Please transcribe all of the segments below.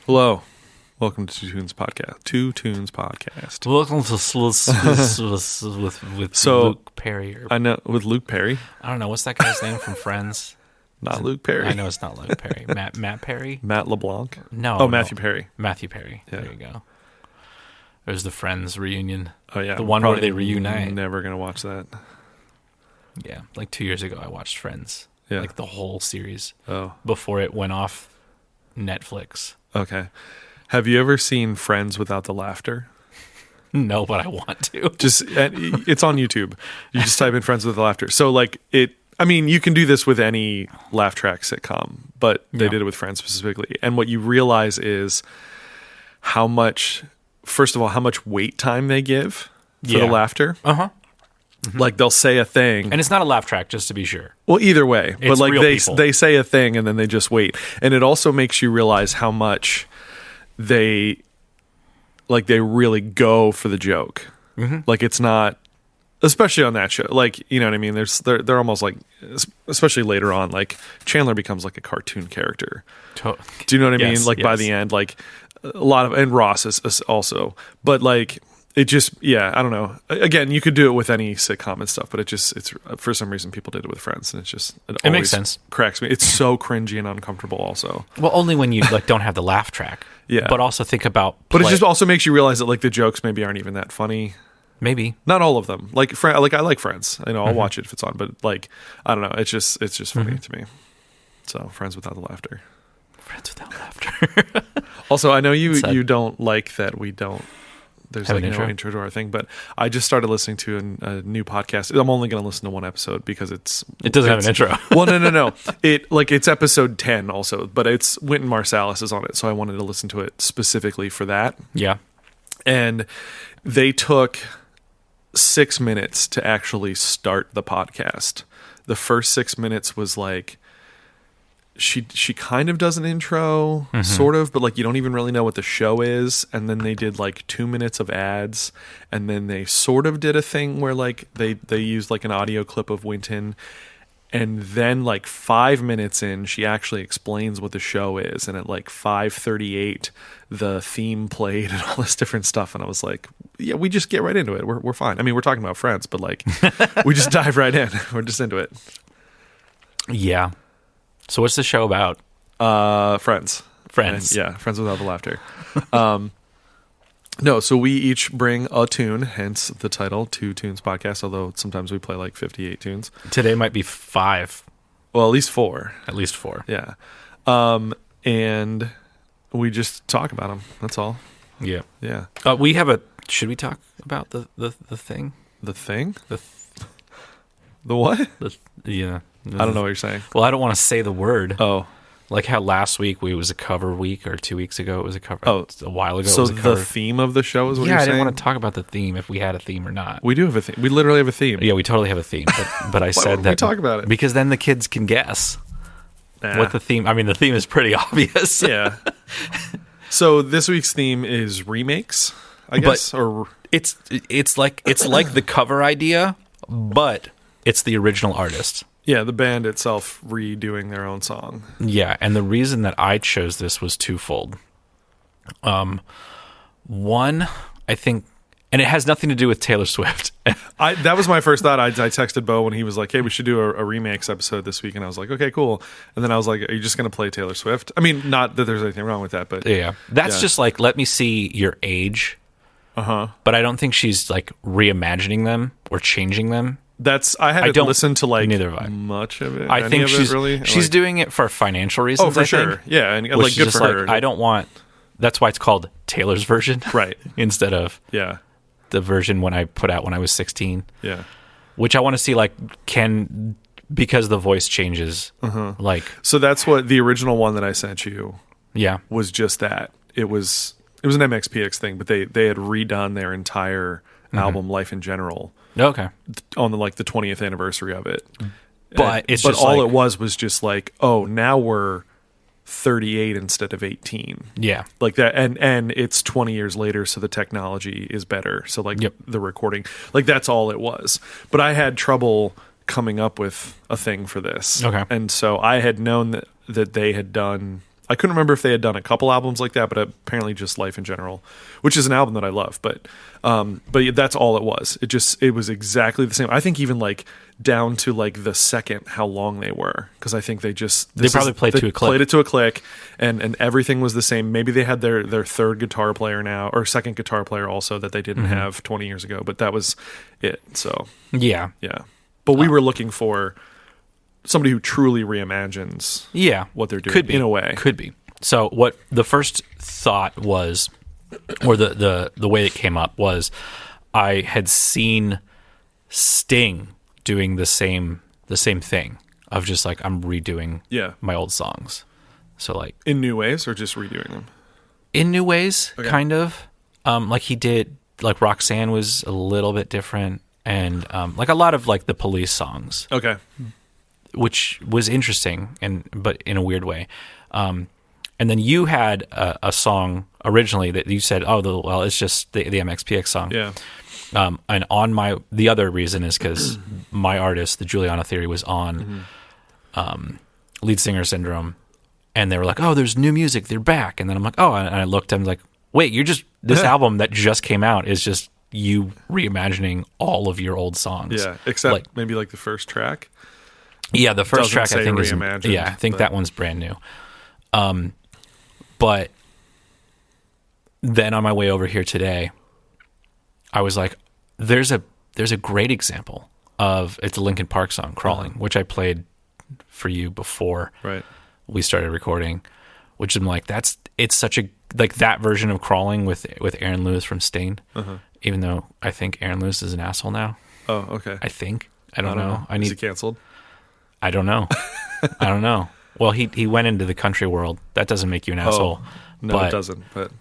Hello. Welcome to Two Tunes Podcast. Two Tunes Podcast. Welcome to with Luke Perry. I know, with Luke Perry. I don't know, what's that guy's name from Friends? Not Luke Perry. I know it's not Luke Perry. Matt Perry? Matt LeBlanc? No. Oh, Matthew Perry. Matthew Perry. Yeah. There you go. There's the Friends reunion. Oh, yeah. The one where they reunite. I'm never going to watch that. Yeah. Like 2 years ago, I watched Friends. Yeah. Like the whole series. Oh. Before it went off Netflix. Okay. Have you ever seen Friends Without the Laughter? No, but I want to. It's on YouTube. You just type in Friends with Laughter. So like you can do this with any laugh track sitcom, but they did it with Friends specifically. And what you realize is first of all, how much wait time they give for the laughter. Uh-huh. Mm-hmm. Like they'll say a thing. And it's not a laugh track, just to be sure. Well, either way. It's but like real they say a thing and then they just wait. And it also makes you realize how much they really go for the joke. Mm-hmm. Like it's not, especially on that show. Like, you know what I mean? They're almost like, especially later on, like Chandler becomes like a cartoon character. Do you know what I mean? Like by the end, like a lot of, and Ross is also, but like it just, I don't know. Again, you could do it with any sitcom and stuff, but it's for some reason people did it with Friends, and it makes sense. Cracks me. It's so cringy and uncomfortable. Also, well, only when you like don't have the laugh track. Yeah, but also think about. But it just also makes you realize that like the jokes maybe aren't even that funny. Maybe not all of them. Like I like Friends. You know, I'll watch it if it's on. But like I don't know. It's just funny to me. So Friends Without the Laughter. Friends Without Laughter. Also, I know you don't like that we don't. There's have like no intro to our thing, but I just started listening to a new podcast. I'm only going to listen to one episode because it doesn't have an intro. Well, no. It's episode 10 also, but it's Wynton Marsalis is on it, so I wanted to listen to it specifically for that. Yeah, and they took 6 minutes to actually start the podcast. The first 6 minutes was like. She kind of does an intro, sort of, but like you don't even really know what the show is. And then they did like 2 minutes of ads, and then they sort of did a thing where like they used like an audio clip of Wynton, and then like 5 minutes in, she actually explains what the show is, and at like 5:38, the theme played and all this different stuff, and I was like, yeah, we just get right into it. We're fine. I mean, we're talking about Friends, but like we just dive right in. We're just into it. Yeah. So what's the show about? Friends. Friends. And, Friends Without the Laughter. No, so we each bring a tune, hence the title, Two Tunes Podcast, although sometimes we play like 58 tunes. Today might be 5. Well, at least 4. At least 4. Yeah. And we just talk about them. That's all. Yeah. Yeah. We have should we talk about the thing? The thing? The what? Yeah. I don't know what you're saying. Well, I don't want to say the word. Oh. Like how last week it was a cover week, or 2 weeks ago it was a cover. Oh. A while ago so it was a cover. the theme of the show is what you're saying? Yeah, I didn't want to talk about the theme, if we had a theme or not. We do have a theme. We literally have a theme. Yeah, we totally have a theme. But I said that. We talk about it. Because then the kids can guess what the theme. I mean, the theme is pretty obvious. Yeah. So this week's theme is remakes, I guess, or it's like the cover idea, but it's the original artist. Yeah, the band itself redoing their own song. Yeah, and the reason that I chose this was twofold. One, I think, and it has nothing to do with Taylor Swift. That was my first thought. I texted Bo when he was like, hey, we should do a remakes episode this week. And I was like, okay, cool. And then I was like, are you just going to play Taylor Swift? I mean, not that there's anything wrong with that, but... Yeah, that's just like, let me see your age. Uh-huh. But I don't think she's like reimagining them or changing them. I haven't listened to like neither have I. much of it. I think she's really. She's doing it for financial reasons. Oh, for sure. Yeah, and like good for her. I don't want. That's why it's called Taylor's version, right? Instead of the version when I put out when I was 16. Yeah, which I want to see because the voice changes. Like so that's what the original one that I sent you. Yeah, was just that it was an MXPX thing, but they had redone their entire album Life in General. Okay. On the 20th anniversary of it. But all it was just like, oh, now we're 38 instead of 18. Yeah. Like that, and it's 20 years later, so the technology is better. So the recording, like that's all it was. But I had trouble coming up with a thing for this. Okay. And so I had known that they had done I couldn't remember if they had done a couple albums like that, but apparently just Life in General, which is an album that I love. But that's all it was. It was exactly the same. I think even like down to like the second how long they were, because I think they probably played to a click. Played it to a click, and everything was the same. Maybe they had their third guitar player now, or second guitar player also that they didn't have 20 years ago. But that was it. So yeah. But we were looking for somebody who truly reimagines what they're doing. Could be. In a way. Could be. So what the first thought was, or the way it came up was, I had seen Sting doing the same thing of just like, I'm redoing my old songs. So like in new ways or just redoing them? In new ways, kind of. Like he did, like Roxanne was a little bit different, and like a lot of like the Police songs. Okay. Which was interesting, but in a weird way. And then you had a song originally that you said, it's just the MXPX song. Yeah. And on the other reason is because my artist, the Juliana Theory, was on Lead Singer Syndrome, and they were like, oh, there's new music, they're back. And then I'm like, oh, and I looked, and I'm like, wait, this album that just came out is just you reimagining all of your old songs. Yeah, except like, maybe like the first track. Yeah, the first track I think is reimagined. I think that one's brand new. But then on my way over here today, I was like, there's a great example of, it's a Linkin Park song, Crawling, which I played for you before we started recording, which I'm like, it's such a, like that version of Crawling with Aaron Lewis from Stained, even though I think Aaron Lewis is an asshole now. Oh, okay. I think. I don't know. Is he canceled? I don't know. I don't know. Well, he went into the country world. That doesn't make you an asshole. No, it doesn't. But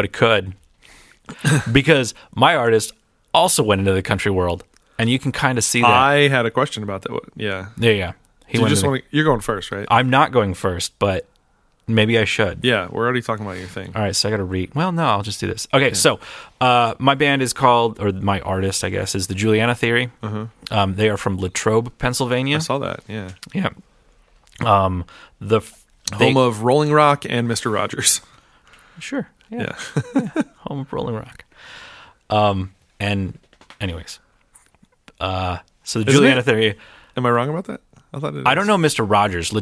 it could. Because my artist also went into the country world, and you can kind of see that. I had a question about that. Yeah. Yeah. You're going first, right? I'm not going first, but maybe I should. Yeah, we're already talking about your thing. All right, so I got to read. Well, no, I'll just do this. Okay, so my band is called, or my artist, I guess, is the Juliana Theory. They are from Latrobe, Pennsylvania. I saw that, yeah. Yeah. Home of Rolling Rock and Mr. Rogers. Sure. Yeah. Home of Rolling Rock. And anyways, so the Juliana Theory. Am I wrong about that? I don't know Mr. Rogers.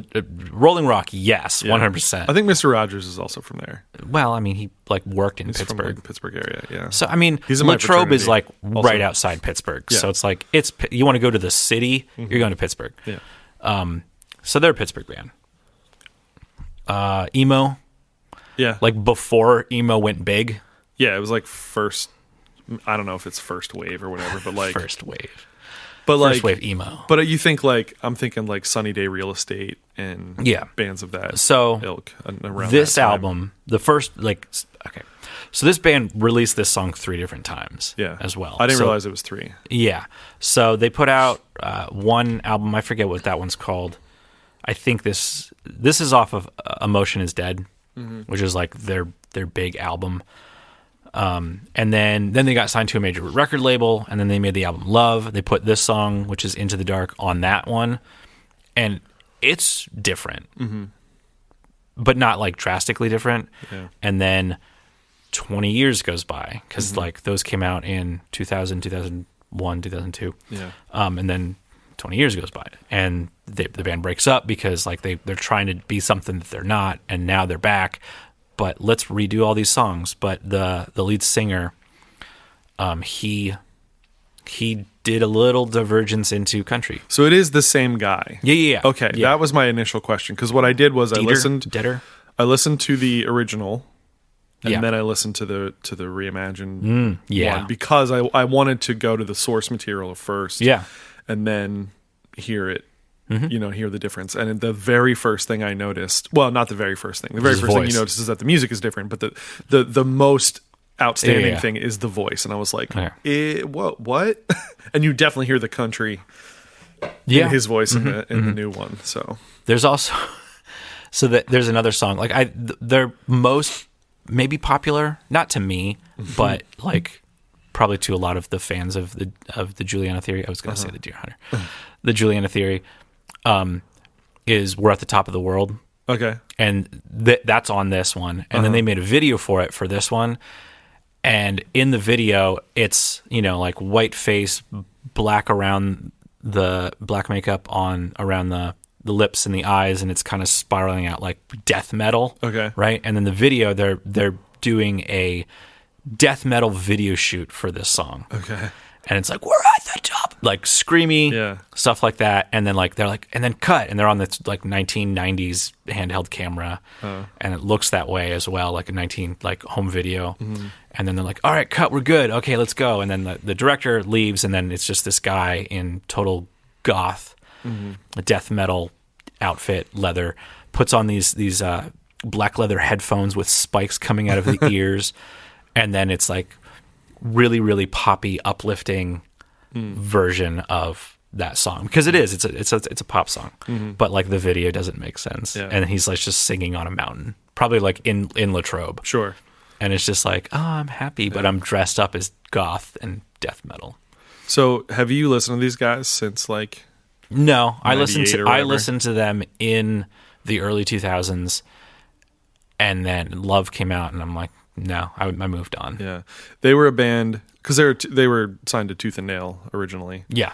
Rolling Rock, yes, 100%. I think Mr. Rogers is also from there. Well, I mean, he like worked in He's Pittsburgh. From, like, the Pittsburgh area, yeah. So I mean, He's in my Latrobe is like also. right outside Pittsburgh. Yeah. So it's like you want to go to the city, you're going to Pittsburgh. Yeah. So they're a Pittsburgh band. Emo. Yeah. Like before emo went big. Yeah, it was like first. I don't know if it's first wave or whatever, but like first wave. But like first wave emo. But you think like I'm thinking like Sunny Day Real Estate and bands of that ilk around this that time. album, the first so this band released this song 3 different times as well. I didn't realize it was 3. Yeah. So they put out one album, I forget what that one's called. I think this is off of Emotion is Dead, which is like their big album. And then they got signed to a major record label, and then they made the album Love. They put this song, which is Into the Dark, on that one, and it's different, but not like drastically different. Yeah. And then 20 years goes by, because like those came out in 2000, 2001, 2002. Yeah. And then 20 years goes by, and the band breaks up because like they're trying to be something that they're not, and now they're back. But let's redo all these songs. But the lead singer, he did a little divergence into country. So it is the same guy. Yeah. Okay, that was my initial question, because what I did was I listened to the original, and then I listened to the reimagined one, because I wanted to go to the source material first. Yeah. And then hear it. Hear the difference. And the very first thing I noticed, well, not the very first thing. The very first thing you notice is that the music is different, but the most outstanding thing is the voice. And I was like, what? And you definitely hear the country in his voice in the new one. So there's also there's another song. Like they're most maybe popular, not to me, but like probably to a lot of the fans of the Juliana Theory. I was going to say the Deer Hunter. The Juliana Theory is We're at the Top of the World. Okay. And that's on this one. And then they made a video for it for this one. And in the video, it's, like white face, black around the black makeup around the lips and the eyes, and it's kind of spiraling out like death metal. Okay. Right? And then the video, they're doing a death metal video shoot for this song. Okay. And it's like, we're at the top, like screamy, stuff like that. And then they're like, and then cut, and they're on this like 1990s handheld camera, and it looks that way as well, like a home video. Mm-hmm. And then they're like, all right, cut, we're good, okay, let's go. And then the director leaves, and then it's just this guy in total goth, death metal outfit, leather, puts on these black leather headphones with spikes coming out of the ears, and then it's like really, really poppy, uplifting version of that song, because it's a pop song, but like the video doesn't make sense, and he's like just singing on a mountain, probably like in Latrobe, sure, and it's just like, oh, I'm happy, but I'm dressed up as goth and death metal. So, have you listened to these guys since like? No, I listened to them in the early 2000s, and then Love came out, and I'm like, no, I moved on. Yeah, they were a band because they were signed to Tooth and Nail originally. Yeah,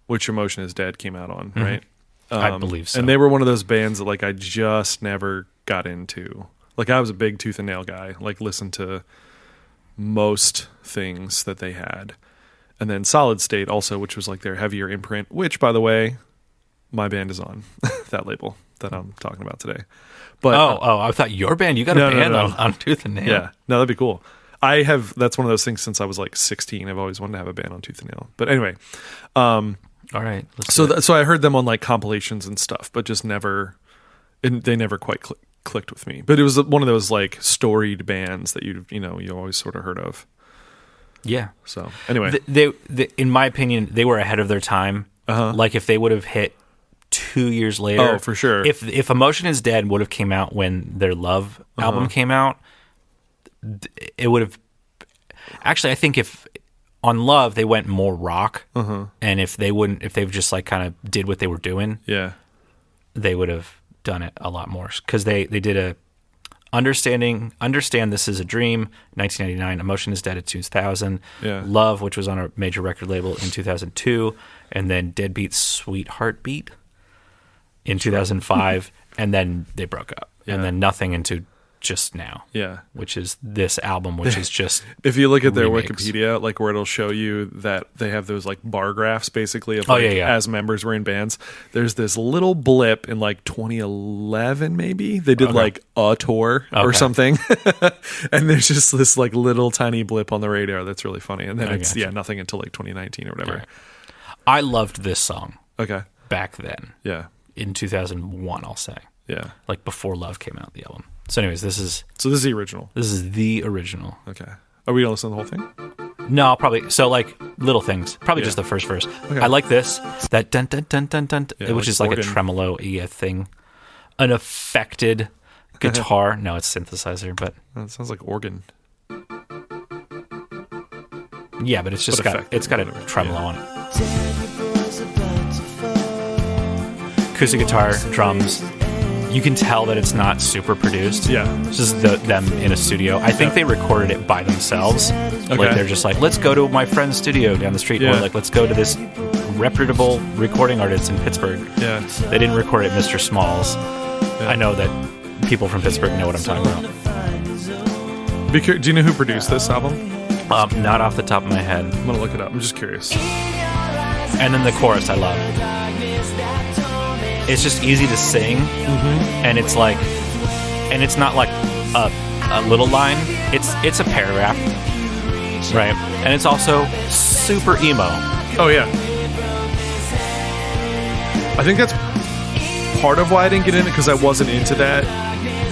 which Emotion Is Dead came out on, right? I believe so. And they were one of those bands that like I just never got into. Like I was a big Tooth and Nail guy. Like listened to most things that they had, and then Solid State also, which was like their heavier imprint. Which, by the way, my band is on that label that I'm talking about today. But I thought your band. You got a band on Tooth and Nail. Yeah, no, that'd be cool. That's one of those things since I was like 16. I've always wanted to have a band on Tooth and Nail. But anyway, all right. So I heard them on like compilations and stuff, but just never. They never quite clicked with me. But it was one of those like storied bands that you always sort of heard of. Yeah. So anyway, they in my opinion, they were ahead of their time. Like if they would have hit 2 years later. Oh, for sure. If Emotion Is Dead would have came out when their Love album came out, it would have. Actually, I think if on Love they went more rock, and if they've just like kind of did what they were doing, they would have done it a lot more, because they did a Understand This Is a Dream, 1999, Emotion Is Dead at 2000, Love, which was on a major record label in 2002, and then Deadbeat's Sweet Heartbeat in 2005, and then they broke up, and then nothing into Just Now, which is this album, which is just if you look at their Wikipedia, like where it'll show you that they have those like bar graphs basically of like as members were in bands. There's this little blip in like 2011 maybe they did like a tour or something, and there's just this like little tiny blip on the radar that's really funny, and then it's nothing until like 2019 or whatever. I loved this song back then, in 2001, I'll say, like before Love came out, the album. So anyways, this is the original. This is the original. Okay. Are we going to listen to the whole thing? No, probably. So like little things. Probably just the first verse. Okay. I like this. That dun dun dun dun dun, which is like organ. A tremolo-y thing. An affected guitar. No, it's synthesizer, but it sounds like organ. Yeah, but it's just got a tremolo on it. Acoustic guitar, drums. You can tell that it's not super produced. It's just them in a studio. I think they recorded it by themselves. Like they're just like, let's go to my friend's studio down the street, or like let's go to this reputable recording artist in Pittsburgh. They didn't record it at Mr. Small's. I know that people from Pittsburgh know what I'm talking about. Do you know who produced this album? Not off the top of my head. I'm gonna look it up. I'm just curious. And then the chorus I love. It's just easy to sing, and it's like, and it's not like a little line. It's a paragraph, right? And it's also super emo. Oh yeah. I think that's part of why I didn't get in it, because I wasn't into that.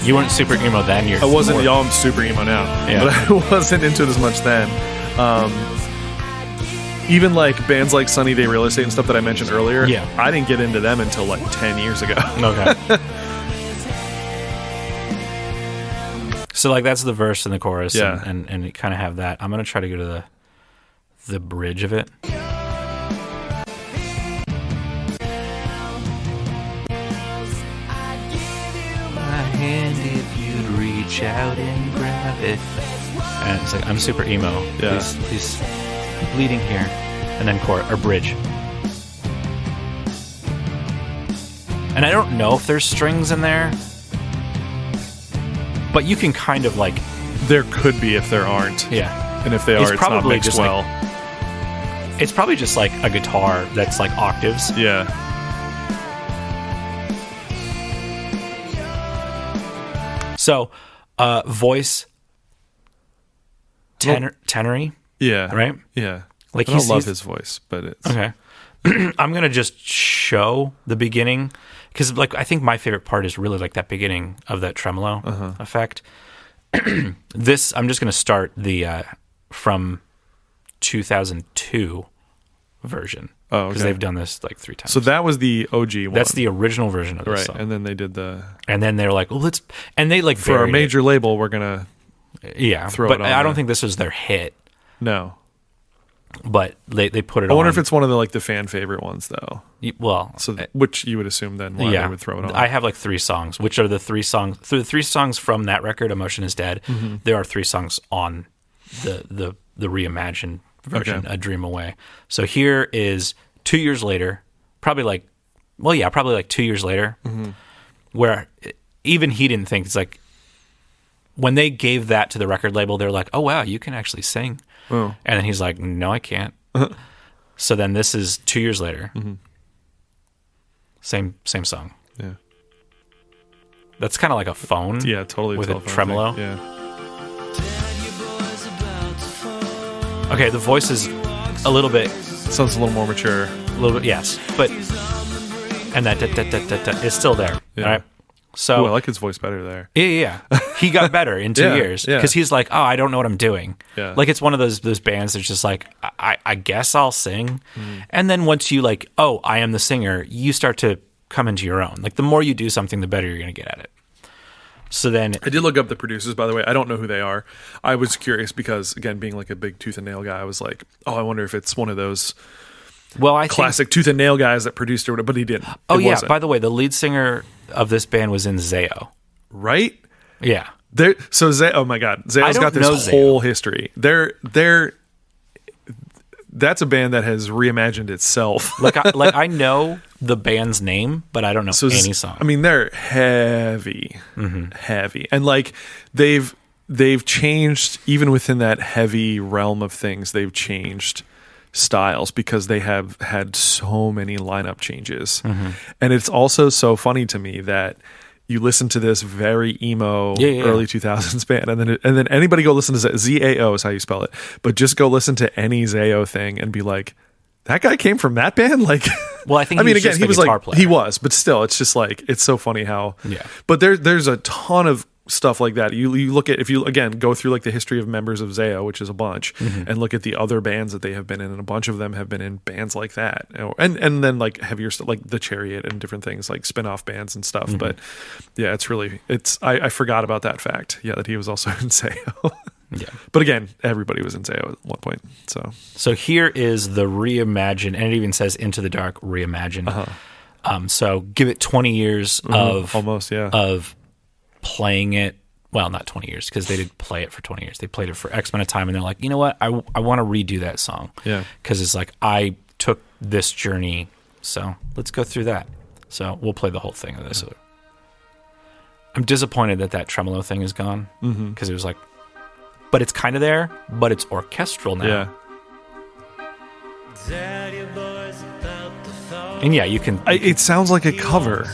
You weren't super emo then. I wasn't. Y'all, I'm super emo now, but I wasn't into it as much then. Even like bands like Sunny Day Real Estate and stuff that I mentioned earlier, I didn't get into them until like 10 years ago. Okay. So like that's the verse and the chorus, and you kind of have that. I'm gonna try to go to the bridge of it. hand if you'd reach out and grab it. And it's like, I'm super emo. Yeah. Please, I'm bleeding here. And then chord or bridge. And I don't know if there's strings in there, but you can kind of like... There could be if there aren't. Yeah. And if they are, it's not mixed just well. It's probably just like a guitar that's like octaves. Yeah. So, voice, tenory. Yeah. Right? Yeah. Like I don't love his voice, but it's... Okay. I'm going to just show the beginning because like I think my favorite part is really like that beginning of that tremolo effect. This, I'm just going to start the from 2002 version. Oh, okay. Because they've done this like 3 times. So that was the OG one. That's the original version of this song. And then they did the... And then they're like, well, let's... And they like For our major label, we're going to throw it on. But I don't think this was their hit. No. But they put it on. I wonder if it's one of the fan favorite ones, though. Well... So which you would assume then why they would throw it on. I have like 3 songs, which are the 3 songs... The 3 songs from that record, Emotion is Dead. Mm-hmm. There are 3 songs on the reimagined version, A Dream Away. So here is 2 years later, probably like 2 years later, where even he didn't think, it's like, when they gave that to the record label, they're like, oh, wow, you can actually sing. Oh. And then he's like, no, I can't. So then this is 2 years later. Mm-hmm. Same song. Yeah. That's kind of like a phone. Yeah, totally. With a tremolo. Thing. Yeah. Okay, the voice is a little bit... Sounds a little more mature. A little bit, yes. But... And that da-da-da-da-da is still there. Yeah. All right? So... Ooh, I like his voice better there. Yeah. He got better in 2 years. Because he's like, oh, I don't know what I'm doing. Yeah. Like, it's one of those bands that's just like, I guess I'll sing. Mm. And then once you like, oh, I am the singer, you start to come into your own. Like, the more you do something, the better you're going to get at it. So then... I did look up the producers, by the way. I don't know who they are. I was curious because, again, being like a big tooth and nail guy, I was like, oh, I wonder if it's one of those classic tooth and nail guys that produced it, but he didn't. Oh, yeah. By the way, the lead singer of this band was in Zayo. Right? Yeah. So Zayo, oh my God. Zayo's got this whole history. That's a band that has reimagined itself. I know the band's name, but I don't know any song. I mean, they're heavy, heavy, and like they've changed even within that heavy realm of things. They've changed styles because they have had so many lineup changes, and it's also so funny to me that you listen to this very emo early 2000s band, and then anybody go listen to Zao is how you spell it, but just go listen to any Zao thing and be like, that guy came from that band? Like, well, I think he was like player. He was, but still, it's just like, it's so funny how. Yeah. But there's a ton of stuff like that. You look at, if you again go through like the history of members of Zao, which is a bunch, and look at the other bands that they have been in, and a bunch of them have been in bands like that, and then like heavier stuff like the Chariot and different things like spin-off bands and stuff. But yeah, I forgot about that fact. Yeah, that he was also in Zao. Yeah, but again, everybody was in Zao at one point. So here is the Reimagined, and it even says Into the Dark Reimagined. So give it 20 years of almost of playing it. Well, not 20 years because they did play it for 20 years. They played it for X amount of time, and they're like, you know what? I want to redo that song. Yeah, because it's like I took this journey, so let's go through that. So we'll play the whole thing of this. Yeah. I'm disappointed that tremolo thing is gone because it was like. But it's kind of there, but it's orchestral now. Yeah. And yeah, you can. It sounds like a cover.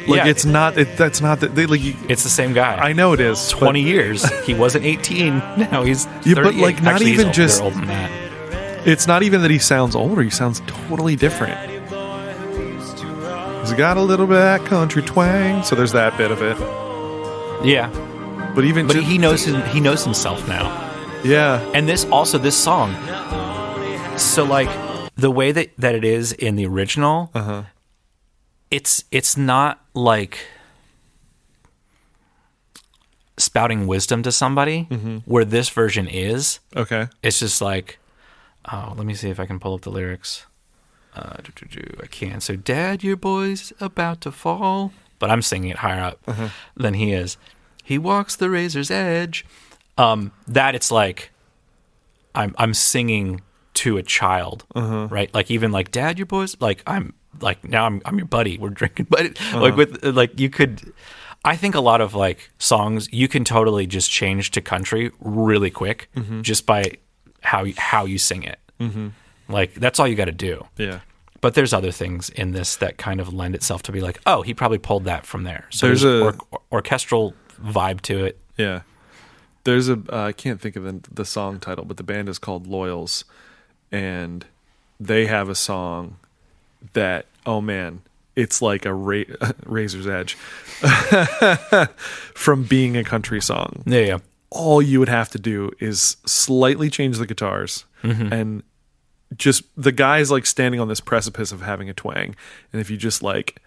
Like it's not. That's not that. It's the same guy. I know it is. 20 years. He wasn't 18. Now he's 38. But like not Actually, even just. Older than that. It's not even that he sounds older. He sounds totally different. He's got a little bit of that country twang. So there's that bit of it. Yeah. But he knows himself now. Yeah. And this song. So like the way that it is in the original, it's not like spouting wisdom to somebody where this version is. Okay. It's just like, oh, let me see if I can pull up the lyrics. I can. So, Dad, your boy's about to fall. but I'm singing it higher up than he is. He walks the razor's edge. That it's like I'm singing to a child, right? Like even like, Dad, your boys, like I'm like, now I'm your buddy. We're drinking, but like with like you could. I think a lot of like songs you can totally just change to country really quick just by how you sing it. Like that's all you got to do. Yeah. But there's other things in this that kind of lend itself to be like, oh, he probably pulled that from there. So there's a orchestral vibe to it. Yeah. There's a I can't think of the song title, but the band is called Loyals, and they have a song that, oh man, it's like a razor's edge from being a country song. Yeah. All you would have to do is slightly change the guitars and just the guy's like standing on this precipice of having a twang, and if you just like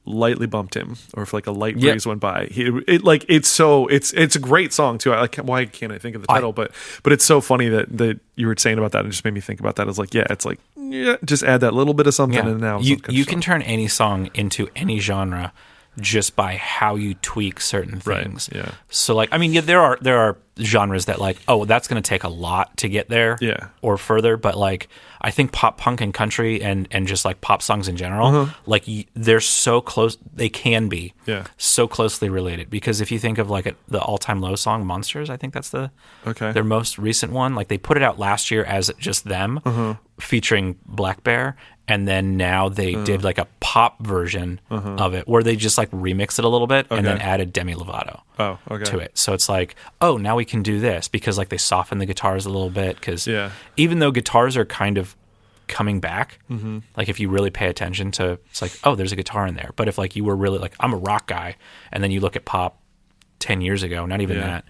lightly bumped him, or if like a light breeze went by, it's a great song too. Why can't I think of the title? But it's so funny that you were saying about that, and it just made me think about that. It's like, it's like, just add that little bit of something, and now you can turn any song into any genre just by how you tweak certain things. Right. Yeah. So like, I mean, there are genres that like, oh, that's going to take a lot to get there, or further. But like, I think pop punk and country and just like pop songs in general, like they're so close. They can be so closely related, because if you think of like the All Time Low song "Monsters," I think that's their most recent one. Like they put it out last year as just them featuring Black Bear. And then now they did like a pop version of it where they just like remixed it a little bit and then added Demi Lovato to it. So it's like, oh, now we can do this, because like they softened the guitars a little bit, because even though guitars are kind of coming back, like if you really pay attention to, it's like, oh, there's a guitar in there. But if like you were really like, I'm a rock guy, and then you look at pop 10 years ago, not even that,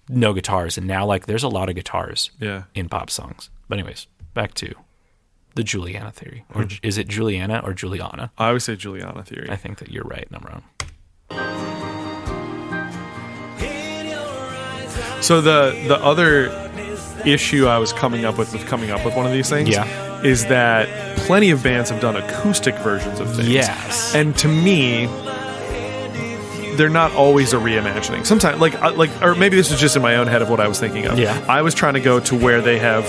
no guitars. And now like there's a lot of guitars in pop songs. But anyways, back to the Juliana theory. Or is it Juliana or Juliana? I always say Juliana theory. I think that you're right and I'm wrong. So the other issue I was coming up with one of these things is that plenty of bands have done acoustic versions of things. Yes. And to me, they're not always a reimagining. Sometimes, or maybe this was just in my own head of what I was thinking of. Yeah. I was trying to go to where they have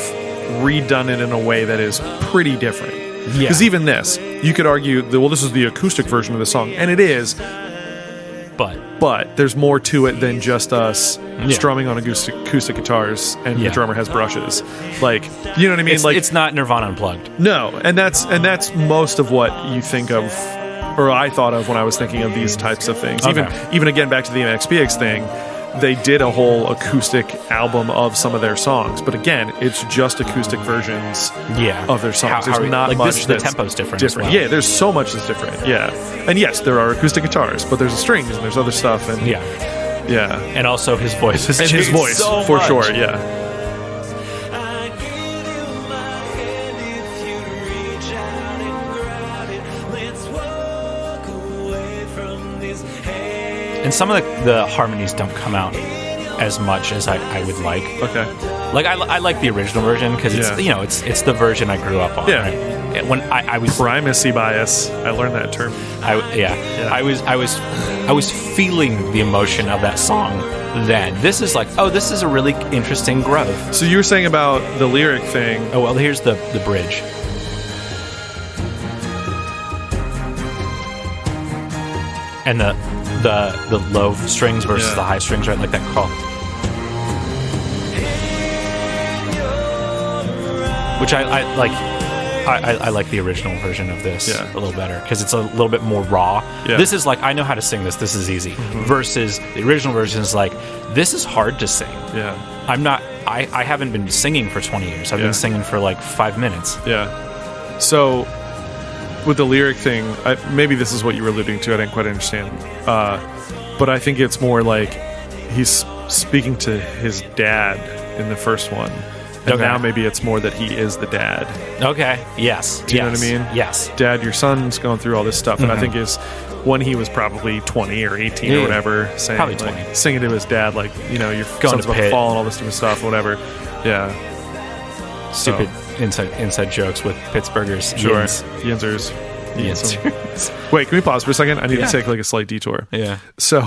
redone it in a way that is pretty different. Because even this, you could argue that, well, this is the acoustic version of the song, and it is. But there's more to it than just us strumming on acoustic guitars and the drummer has brushes. Like, you know what I mean? It's not Nirvana Unplugged. No, and that's most of what you think of, or I thought of when I was thinking of these types of things. Okay. Even again, back to the MXPX thing, they did a whole acoustic album of some of their songs, but again, it's just acoustic versions of their songs. There's not much the tempo's different. As well. Yeah, there's so much that's different. Yeah, and yes, there are acoustic guitars, but there's the strings and there's other stuff, and and also his voice has changed his voice so for much. Sure. Yeah. And some of the harmonies don't come out as much as I would like. Okay. Like I like the original version because it's it's the version I grew up on. Yeah. Right? When I was primacy bias, I learned that term. I was feeling the emotion of that song then. This is like, oh, this is a really interesting growth. So you were saying about the lyric thing. Oh well, here's the bridge. And the low strings versus the high strings, right? Like that call. Which I like. I like the original version of this a little better because it's a little bit more raw. Yeah. This is like, I know how to sing this. This is easy. Versus the original version is like, this is hard to sing. Yeah. I haven't been singing for 20 years. I've been singing for like 5 minutes. Yeah. So with the lyric thing, maybe this is what you were alluding to. I didn't quite understand. But I think it's more like he's speaking to his dad in the first one. And now maybe it's more that he is the dad. Okay. Yes. Do you know what I mean? Yes. Dad, your son's going through all this stuff. And I think when he was probably 20 or 18 or whatever, saying, probably 20. Like, singing to his dad, like, you know, your son's about to fall and all this different stuff, whatever. Yeah. Stupid inside jokes with Pittsburghers. Sure. Yinzers. Yeah, answers. Wait, can we pause for a second? I need Yeah. to take like a slight detour. Yeah. So,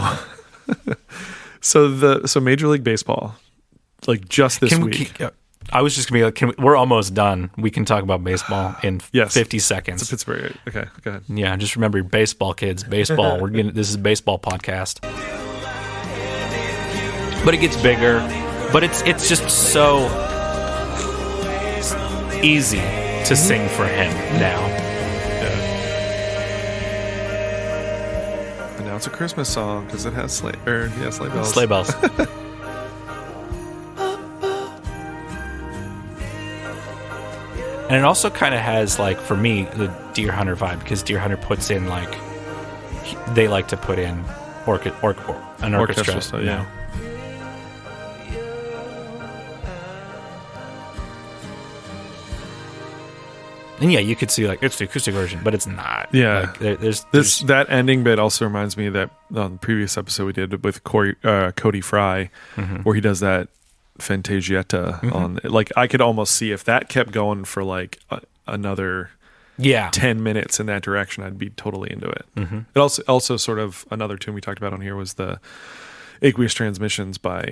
so Major League Baseball, like just this week. I was just gonna be like, we're almost done. We can talk about baseball in Yes. 50 seconds. It's Pittsburgh. Okay, go ahead. Yeah, just remember, baseball, kids. Baseball. This is a baseball podcast. But it gets bigger. But it's just so easy to sing for him now. And now it's a Christmas song because it has sleigh bells. Sleigh bells. And it also kind of has, like, for me, the Deer Hunter vibe, because Deer Hunter puts in, like, they like to put in an orchestra. So, yeah. And yeah, you could see, like, it's the acoustic version, but it's not. Yeah. Like, That ending bit also reminds me of that on the previous episode we did with Cody Fry, where he does that Fantasietta on. Like, I could almost see if that kept going for like another 10 minutes in that direction, I'd be totally into it. It also sort of another tune we talked about on here was the Aqueous Transmissions by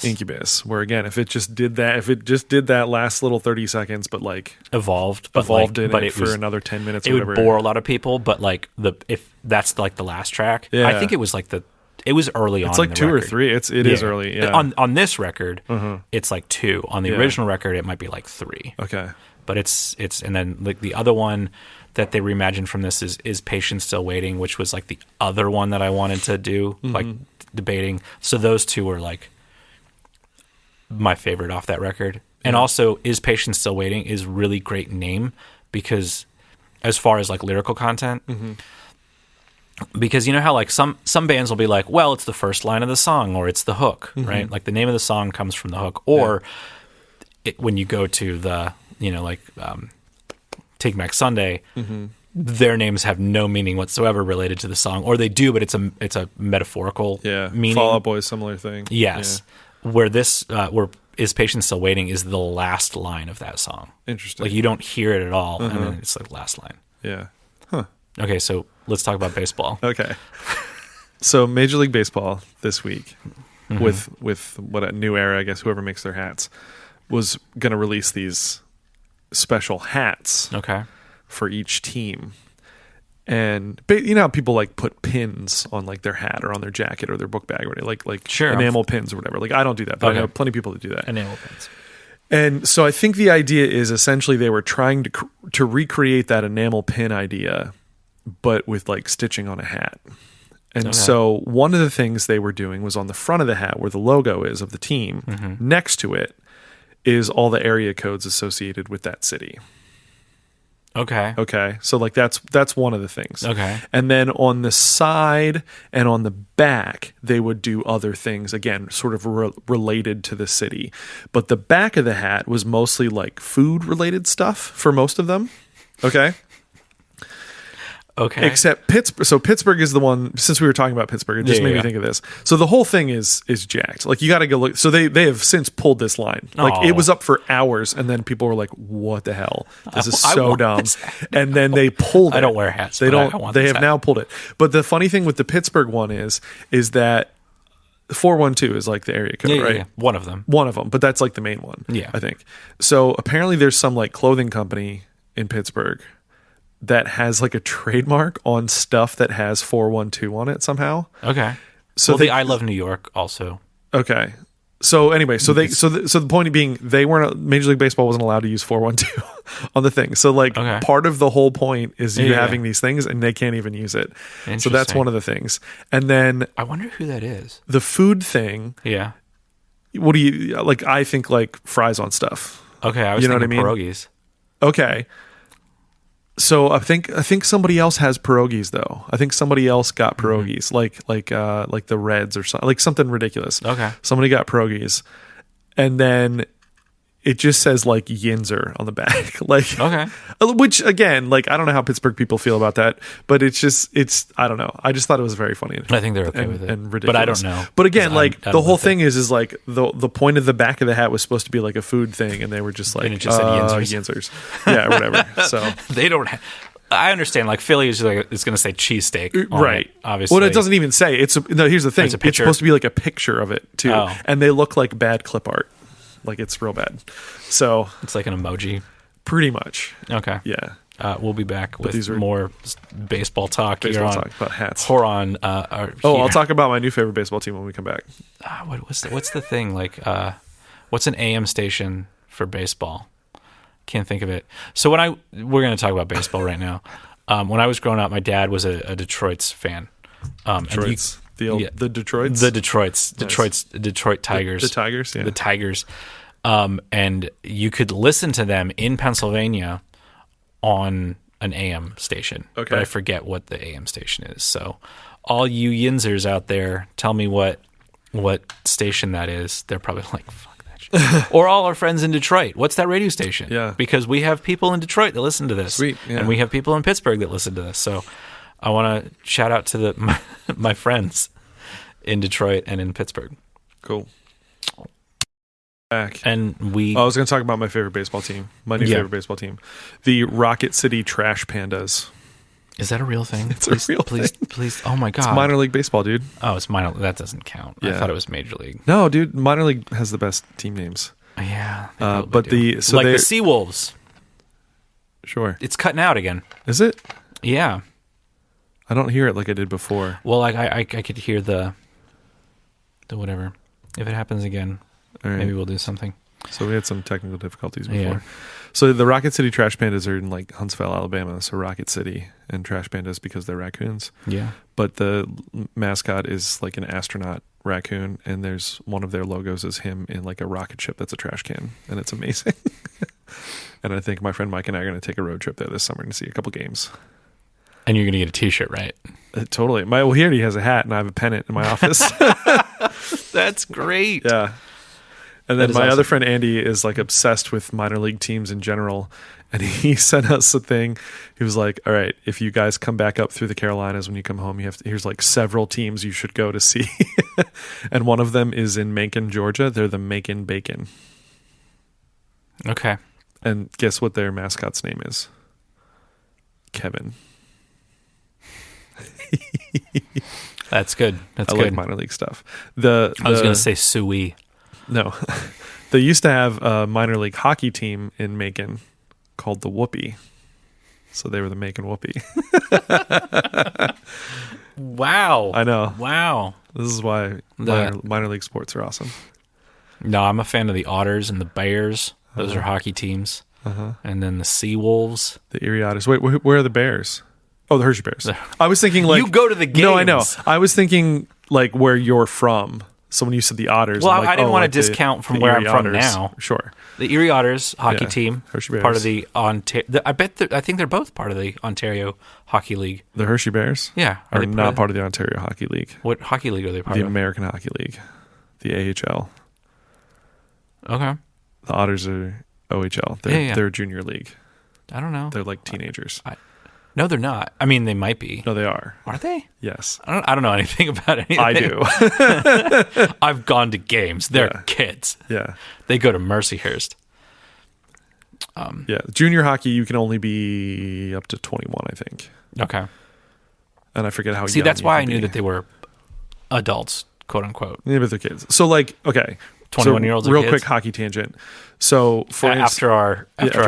Incubus, where again, if it just did that last little 30 seconds, but like evolved in but it for another 10 minutes, it or whatever. would bore a lot of people. But like if that's like the last track, I think it was like it was early on. It's like in the 2 record. or 3. It is early. Yeah. On this record, it's like 2. On the original record, it might be like 3. Okay. But it's and then like the other one that they reimagined from this is Patience Still Waiting, which was like the other one that I wanted to do, like debating. So those two were like my favorite off that record. And also, Is Patience Still Waiting is really great name because as far as like lyrical content, because you know how like some bands will be like, well, it's the first line of the song or it's the hook, right? Like the name of the song comes from the hook, or when you go to the like Take Back Sunday, their names have no meaning whatsoever related to the song, or they do, but it's a metaphorical meaning. Fall Out Boy, similar thing. Yes, where this where Is Patience Still Waiting is the last line of that song. Interesting. Like you don't hear it at all, and then it's like last line. Yeah. Huh. Okay, so let's talk about baseball. Okay. So Major League Baseball this week, with what a New Era, I guess, whoever makes their hats, was going to release these special hats for each team. And you know how people like put pins on like their hat or on their jacket or their book bag or whatever, like enamel pins or whatever. Like I don't do that, but I know plenty of people that do that. Enamel pins. And so I think the idea is essentially they were trying to recreate that enamel pin idea, but with like stitching on a hat. And so one of the things they were doing was on the front of the hat where the logo is of the team, next to it is all the area codes associated with that city. Okay. So like that's one of the things. Okay. And then on the side and on the back, they would do other things, again, sort of related to the city. But the back of the hat was mostly like food related stuff for most of them. Okay. Except Pittsburgh. So Pittsburgh is the one, since we were talking about Pittsburgh, it just made me think of this. So the whole thing is jacked. Like you got to go look. So they have since pulled this line. Like it was up for hours and then people were like, what the hell? This is so dumb. And then they pulled it. I don't wear hats. They have now pulled it. But the funny thing with the Pittsburgh one is that 412 is like the area code, right? Yeah. One of them. But that's like the main one. Yeah. I think. So apparently there's some like clothing company in Pittsburgh that has like a trademark on stuff that has 412 on it somehow. Okay. So the I Love New York also. Okay. So anyway, so the point being they weren't, Major League Baseball wasn't allowed to use 412 on the thing. So like part of the whole point is you having these things and they can't even use it. So that's one of the things. And then I wonder who that is. The food thing. Yeah. What do you like? I think like fries on stuff. Okay. I was thinking pierogies. Okay. So I think somebody else has pierogies though. I think somebody else got pierogies, like the Reds or something, like something ridiculous. Okay. Somebody got pierogies, and then it just says like Yinzer on the back, like which again, like I don't know how Pittsburgh people feel about that, but it's I don't know. I just thought it was very funny. I think they're okay with it, and ridiculous. But I don't know. But again, like the whole thing is like the point of the back of the hat was supposed to be like a food thing, and they were just like, and it just said Yinzers. Yeah, or whatever. So they don't. I understand. Like Philly is going to say cheesesteak, right? Obviously. Well, it doesn't even say it's. No, here's the thing. It's a It's picture. supposed to be like a picture of it too, Oh. and they look like bad clip art. Like it's real bad. So It's like an emoji. pretty much, Okay. yeah. We'll be back with these are- more baseball talk. Baseball here on talk about hats. Horon. I'll talk about my new favorite baseball team when we come back. What's the thing? Like, what's an AM station for baseball? Can't think of it. So we're going to talk about baseball right now. When I was growing up, my dad was a Detroit's fan. Detroit's the Detroits, The Detroit's, Nice. Detroit Tigers. the Tigers, yeah. The Tigers. And you could listen to them in Pennsylvania on an AM station. Okay. But I forget what the AM station is. So all you Yinzers out there, tell me what station that is. They're probably like, fuck that shit. Or all our friends in Detroit. What's that radio station? Yeah. Because we have people in Detroit that listen to this. Sweet, yeah. And we have people in Pittsburgh that listen to this. So I want to shout out to my friends in Detroit and in Pittsburgh. Cool. Back. And we... I was going to talk about my favorite baseball team. My new favorite baseball team. The Rocket City Trash Pandas. Is that a real thing? It's a real thing. Please. Oh my God. It's minor league baseball, dude. Oh, it's minor. That doesn't count. I Yeah. thought it was major league. No, dude. Minor league has the best team names. Yeah. they But probably do. Like the Seawolves. Sure. It's cutting out again. Is it? Yeah. I don't hear it like I did before. Well, like I could hear the whatever. If it happens again, All right. maybe we'll do something. So we had some technical difficulties before. Yeah. So the Rocket City Trash Pandas are in like Huntsville, Alabama. So Rocket City and Trash Pandas because they're raccoons. Yeah. But the mascot is like an astronaut raccoon, and there's one of their logos is him in like a rocket ship that's a trash can, and it's amazing. And I think my friend Mike and I are going to take a road trip there this summer to see a couple games. And you're gonna get a T-shirt, right? Totally. He already has a hat, and I have a pennant in my office. That's great. Yeah. And then is my awesome. other friend Andy is like obsessed with minor league teams in general. And he sent us a thing. He was like, all right, if you guys come back up through the Carolinas when you come home, here's like several teams you should go to see. And one of them is in Macon, Georgia. They're the Macon Bacon. Okay. And guess what their mascot's name is? Kevin. That's good. That's I good. like minor league stuff. I I was gonna say Suey. No. They used to have a minor league hockey team in Macon called the Whoopee. So they were the Macon Whoopee. Wow. I know. Wow. This is why minor league sports are awesome. No, I'm a fan of the Otters and the Bears. Those are hockey teams. And then the Seawolves. The Erie Otters. Wait, where are the Bears? Oh, the Hershey Bears. I was thinking like... You go to the games. No, I know. I was thinking like where you're from. So when you said the Otters... Well, I'm like, I didn't want to like discount from the where I'm Erie from Otters. now. Sure. The Erie Otters hockey Yeah. team, Hershey Bears. part of the Ontario. I think they're both part of the Ontario Hockey League. The Hershey Bears? Yeah, Are they not part of the Ontario Hockey League. What hockey league are they part The of? American Hockey League. The AHL. Okay, The Otters are OHL. Yeah. They're a junior league. I don't know. They're like teenagers. No, they're not. I mean, they might be. No, they are. Are they? Yes. I don't know anything about anything. I do. I've gone to games. They're Yeah. kids. Yeah. They go to Mercyhurst. Yeah. Junior hockey, you can only be up to 21, I think. Okay. And I forget how See, young that's you why I can knew be. that they were adults, quote unquote. Yeah, but they're kids. So, like, okay. 21-year-olds are Real kids? quick hockey tangent. So, for After our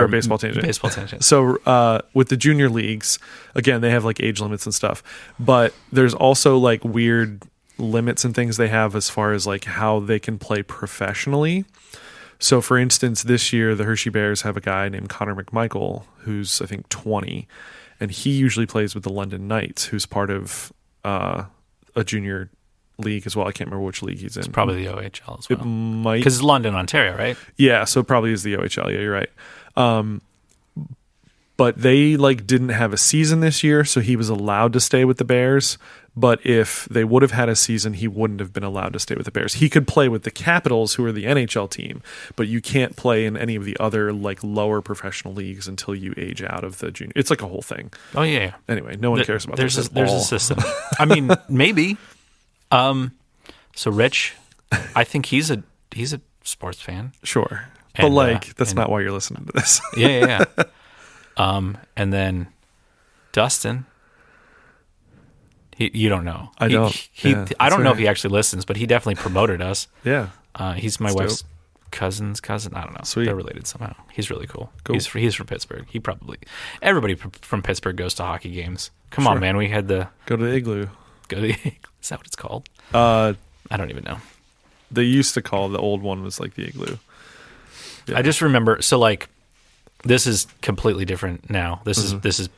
baseball tangent. Baseball tangent. So with the junior leagues, again, they have like age limits and stuff, but there's also like weird limits and things they have as far as like how they can play professionally. So for instance, this year, the Hershey Bears have a guy named Connor McMichael, who's I think 20, and he usually plays with the London Knights, who's part of a junior league as well. I can't remember which league he's in. Probably the OHL as It well. might. Because it's London, Ontario, right? Yeah, so it probably is the OHL. Yeah, you're right. But they like didn't have a season this year, so he was allowed to stay with the Bears. But if they would have had a season, he wouldn't have been allowed to stay with the Bears. He could play with the Capitals, who are the NHL team, but you can't play in any of the other like lower professional leagues until you age out of the junior. It's like a whole thing. Oh, yeah. Anyway, no one cares about there's this. there's a system. I mean, maybe. So Rich, I think he's a sports fan. Sure, but And, like that's not why you're listening to this. Yeah. And then Dustin. You don't know. I don't. I don't know if he actually listens, but he definitely promoted us. Yeah. He's my wife's cousin's cousin. I don't know. Sweet. They're related somehow. He's really cool. He's from Pittsburgh. Everybody from Pittsburgh goes to hockey games. Come on, man. We had Go to the Igloo. Is that what it's called? I don't even know. They used to call the old one was like the Igloo. Yeah. I just remember. So like, this is completely different now. This is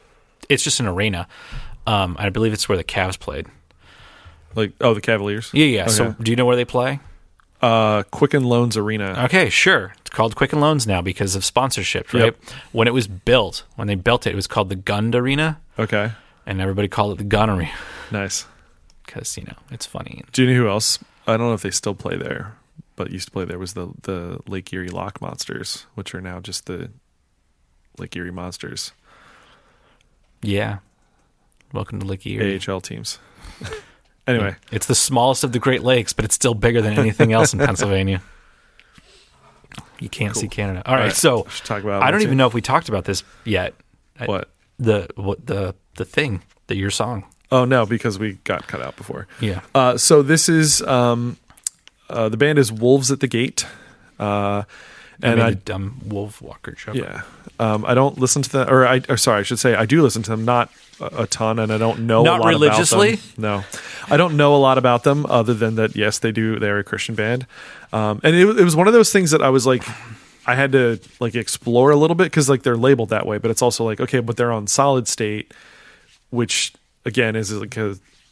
it's just an arena. I believe it's where the Cavs played. Like, the Cavaliers? Yeah. Okay. So do you know where they play? Quicken Loans Arena. Okay, sure. It's called Quicken Loans now because of sponsorship, right? Yep. When they built it, it was called the Gund Arena. Okay. And everybody called it the Gun Arena. Nice. Because, it's funny. Do you know who else? I don't know if they still play there, but used to play there was the Lake Erie Lock Monsters, which are now just the Lake Erie Monsters. Yeah. Welcome to Lake Erie. AHL teams. Anyway. It's the smallest of the Great Lakes, but it's still bigger than anything else in Pennsylvania. You can't see Canada. All right, so talk about I don't even know if we talked about this yet. What? The thing, your song. Oh, no, because we got cut out before. Yeah. So this is the band is Wolves at the Gate. I made a dumb Wolf Walker joke. Yeah. I don't listen to them, I should say I do listen to them, not a ton, and I don't know a lot religiously? about them. No. I don't know a lot about them other than that, yes, they're a Christian band. And it was one of those things that I was like, I had to like explore a little bit because like they're labeled that way, but it's also like, okay, but they're on Solid State, which again is like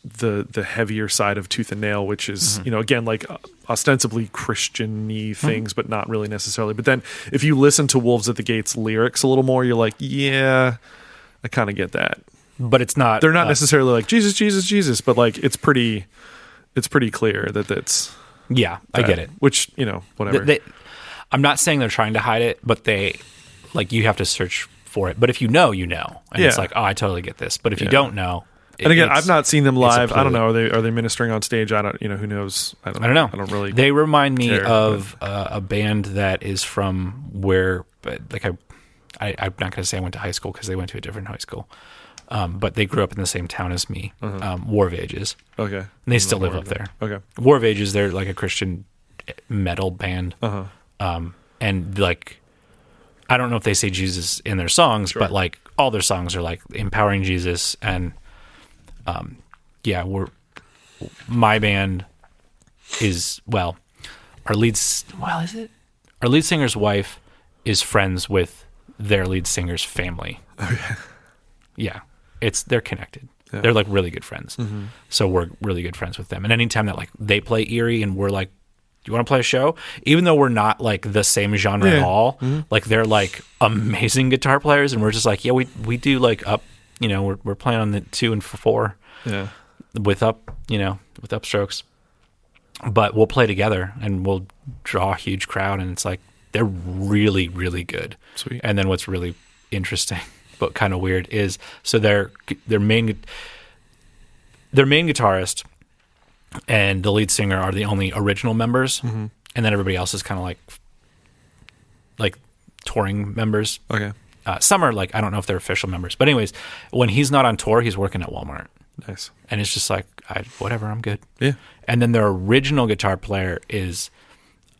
the heavier side of Tooth and Nail, which is, again, like ostensibly Christian-y things, but not really necessarily. But then if you listen to Wolves at the Gate's lyrics a little more, you're like, yeah, I kind of get that. But it's not. They're not necessarily like Jesus, Jesus, Jesus, but like it's pretty clear that that's. Yeah, I get it. Which, whatever. I'm not saying they're trying to hide it, but you have to search for it. But if you know, and it's like, oh, I totally get this. But if you don't know. And again, I've not seen them live. I don't know. Are they ministering on stage? I don't. Who knows? I don't know. I don't really. They remind me of a band that is from where, but like I'm not going to say I went to high school because they went to a different high school. But they grew up in the same town as me. War of Ages. Okay. And they still live up there. Okay. War of Ages. They're like a Christian metal band. And like, I don't know if they say Jesus in their songs, but like all their songs are like empowering Jesus and. My band is our lead singer's wife is friends with their lead singer's family. Okay. Yeah, they're connected. Yeah. They're like really good friends. Mm-hmm. So we're really good friends with them. And anytime that like they play Erie and we're like, do you want to play a show? Even though we're not like the same genre at all, like they're like amazing guitar players, and we're just like, yeah, we do like up. We're playing on the 2 and 4. Yeah. With upstrokes. But we'll play together and we'll draw a huge crowd, and it's like they're really, really good. Sweet. And then what's really interesting but kind of weird is so their main guitarist and the lead singer are the only original members, and then everybody else is kind of like touring members. Okay. Some are like, I don't know if they're official members, but anyways, when he's not on tour, he's working at Walmart. Nice. And it's just like, whatever, I'm good. Yeah. And then their original guitar player is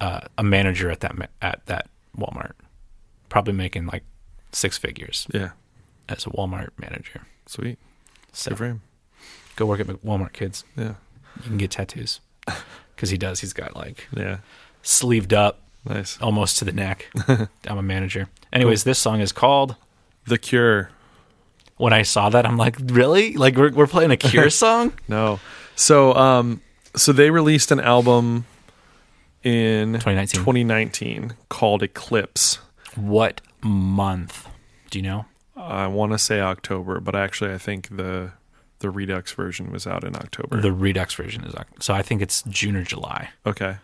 a manager at that Walmart, probably making like 6 figures. Yeah. As a Walmart manager. Sweet. So good for him. Go work at Walmart, kids. Yeah. You can get tattoos. Because he does. He's got like sleeved up. Nice. Almost to the neck. I'm a manager. Anyways, This song is called The Cure. When I saw that, I'm like, really? Like we're playing a Cure song? No. So they released an album in 2019 called Eclipse. What month? Do you know? I want to say October, but actually I think the Redux version was out in October. The Redux version is October. So I think it's June or July. Okay.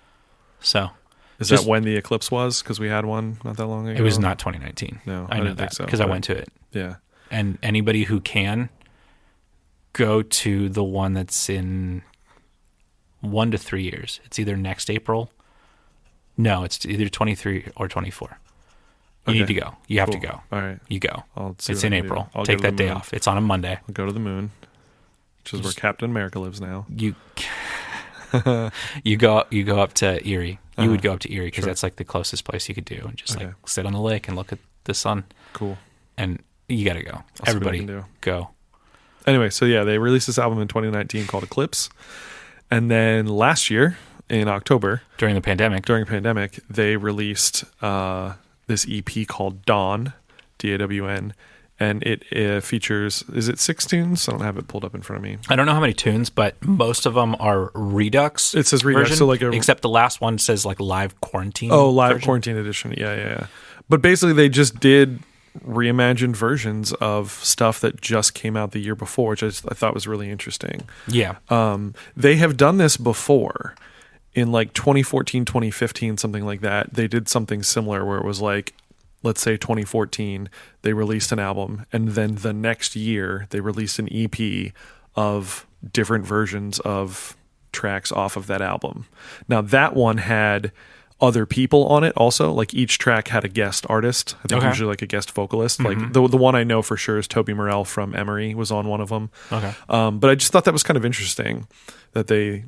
So is that when the Eclipse was? Because we had one not that long ago. It was not 2019. No, I know that because I went to it. Yeah. And anybody who can go to the one that's in 1 to 3 years. It's either next April. No, it's either 23 or 24. You Okay. need to go. You have to Cool. go. All right. You go. I'll see It's what in I can do. April. I'll Take go to that the day moon. off. It's on a Monday. I'll go to the moon, which is where Captain America lives now. You go up to Erie. You would go up to Erie because that's like the closest place you could do, and just like sit on the lake and look at the sun. Cool. And you got to go. I'll see what I Everybody can do. go. Anyway, so yeah, they released this album in 2019 called Eclipse. And then last year, in October, During the pandemic. they released this EP called Dawn, DAWN, and it features, is it 6 tunes? I don't have it pulled up in front of me. I don't know how many tunes, but most of them are Redux. It says Redux, version, so like except the last one says like Live Quarantine. Oh, live version. quarantine edition. Yeah. But basically, they just did reimagined versions of stuff that just came out the year before, which I thought was really interesting. Yeah. They have done this before in like 2014, 2015, something like that. They did something similar where it was like, let's say 2014, they released an album, and then the next year they released an EP of different versions of tracks off of that album. Now that one had other people on it also, like each track had a guest artist. I think usually like a guest vocalist. Like the one I know for sure is Toby Morell from Emery was on one of them. Okay. But I just thought that was kind of interesting that they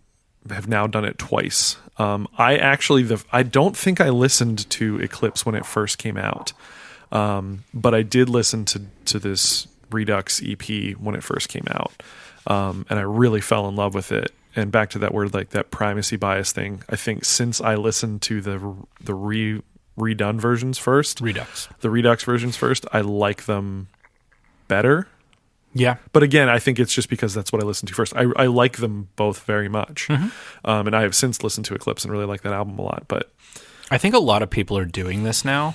have now done it twice. I don't think I listened to Eclipse when it first came out, but I did listen to this Redux EP when it first came out, and I really fell in love with it. And back to that word, like that primacy bias thing, I think since I listened to the redone versions first, the Redux versions first, I like them better. Yeah. But again, I think it's just because that's what I listened to first. I like them both very much. And I have since listened to Eclipse and really like that album a lot. But I think a lot of people are doing this now.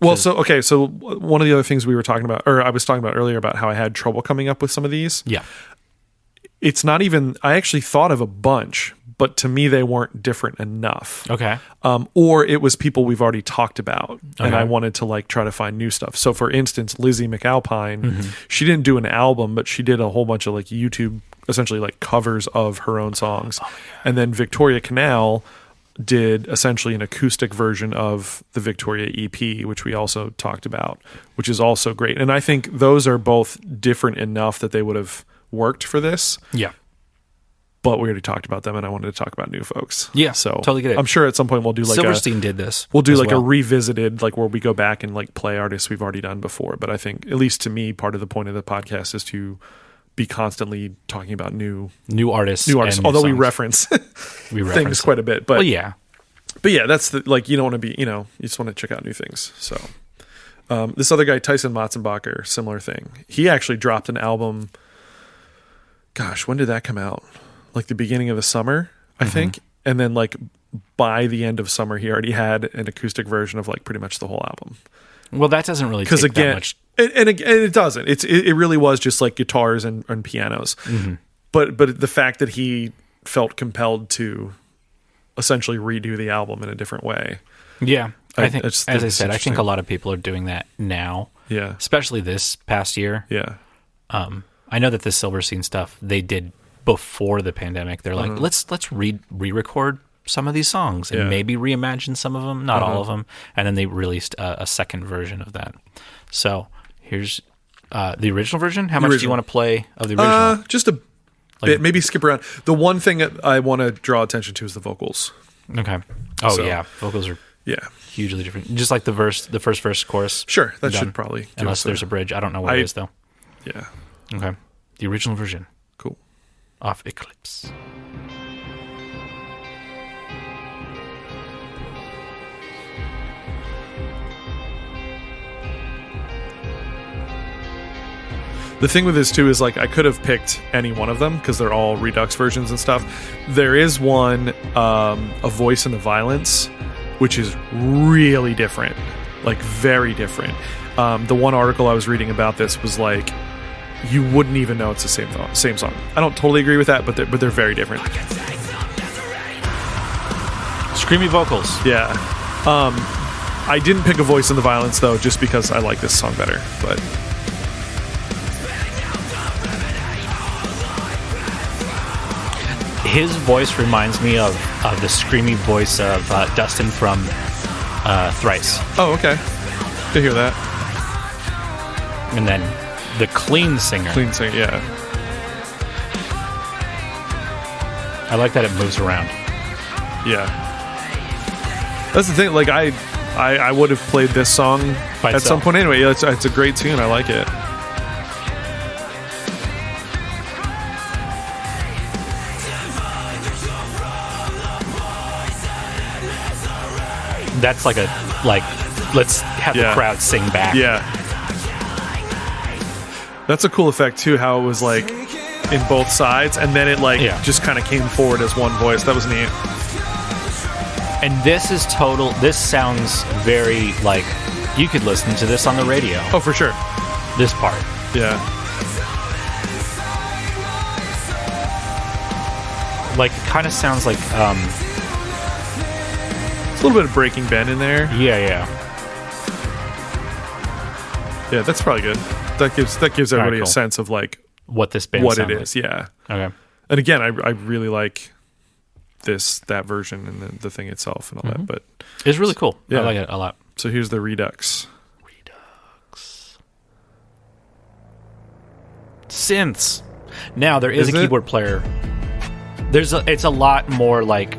well, so one of the other things we were talking about, or I was talking about earlier about how I had trouble coming up with some of these. Yeah. It's not even, I actually thought of a bunch, but to me, they weren't different enough. Okay. Or it was people we've already talked about, and Okay. I wanted to like try to find new stuff. So for instance, Lizzie McAlpine, she didn't do an album, but she did a whole bunch of like YouTube, essentially like covers of her own songs. And then Victoria Canal did essentially an acoustic version of the Victoria EP, which we also talked about, which is also great. And I think those are both different enough that they would have worked for this. Yeah. But we already talked about them, and I wanted to talk about new folks. Yeah, so totally get it. I'm sure at some point we'll do like Silverstein did this. We'll do as like well. a revisited, like where we go back and like play artists we've already done before. But I think, at least to me, part of the point of the podcast is to be constantly talking about new artists. artists. and Although we songs. reference reference things it. quite a bit. But Well, yeah. But yeah, that's the, like, you don't want to be, you just want to check out new things. So this other guy, Tyson Matzenbacher, similar thing. He actually dropped an album. Gosh, when did that come out? Like the beginning of the summer, I think. And then like by the end of summer, he already had an acoustic version of like pretty much the whole album. Well, that doesn't really Because take that again, much. and it doesn't. It really was just like guitars and pianos. But the fact that he felt compelled to essentially redo the album in a different way. Yeah. I think, it's as I said, I think interesting. a lot of people are doing that now. Yeah. Especially this past year. Yeah. I know that the Silverstein stuff they did before the pandemic. They're like, let's re-record some of these songs and maybe reimagine some of them, not all of them. And then they released a second version of that. So here's the original version. How much do you want to play of the original? Just a bit, maybe skip around. The one thing that I want to draw attention to is the vocals. Okay. Oh So- yeah, vocals are Yeah. hugely different. Just like the first verse, chorus. Sure, that Done. should probably do Unless us there's a bridge. I don't know what it is though. Yeah. Okay. The original version Cool. of Eclipse. The thing with this too is like I could have picked any one of them because they're all Redux versions and stuff. There is one, A Voice in the Violence, which is really different, like very different. The one article I was reading about this was like, you wouldn't even know it's the same song. I don't totally agree with that, but they're very different. Screamy vocals. Yeah. I didn't pick A Voice in the Violence though, just because I like this song better. But His voice reminds me of the screamy voice of Dustin from Thrice. oh, okay. To hear that. And then the clean singer. Clean sing, yeah. I like that it moves around. Yeah. That's the thing. Like I would have played this song By at itself. some point anyway. It's a great tune. I like it. That's like let's have the Yeah. crowd sing back. Yeah. That's a cool effect too, how it was like in both sides and then it like Yeah. just kind of came forward as one voice. That was neat. And this sounds very like you could listen to this on the radio. Oh, for sure. This part. Yeah. Like it kind of sounds like It's a little bit of Breaking Ben in there. yeah. Yeah, that's probably good. That gives everybody cool. a sense of like What this band what it sounded is. Yeah. like. Okay. And again, I really like that version and the thing itself and all that. But It's really cool. Yeah. I like it a lot. so here's the Redux. Synths. Now there is Is a it? keyboard player. It's a lot more like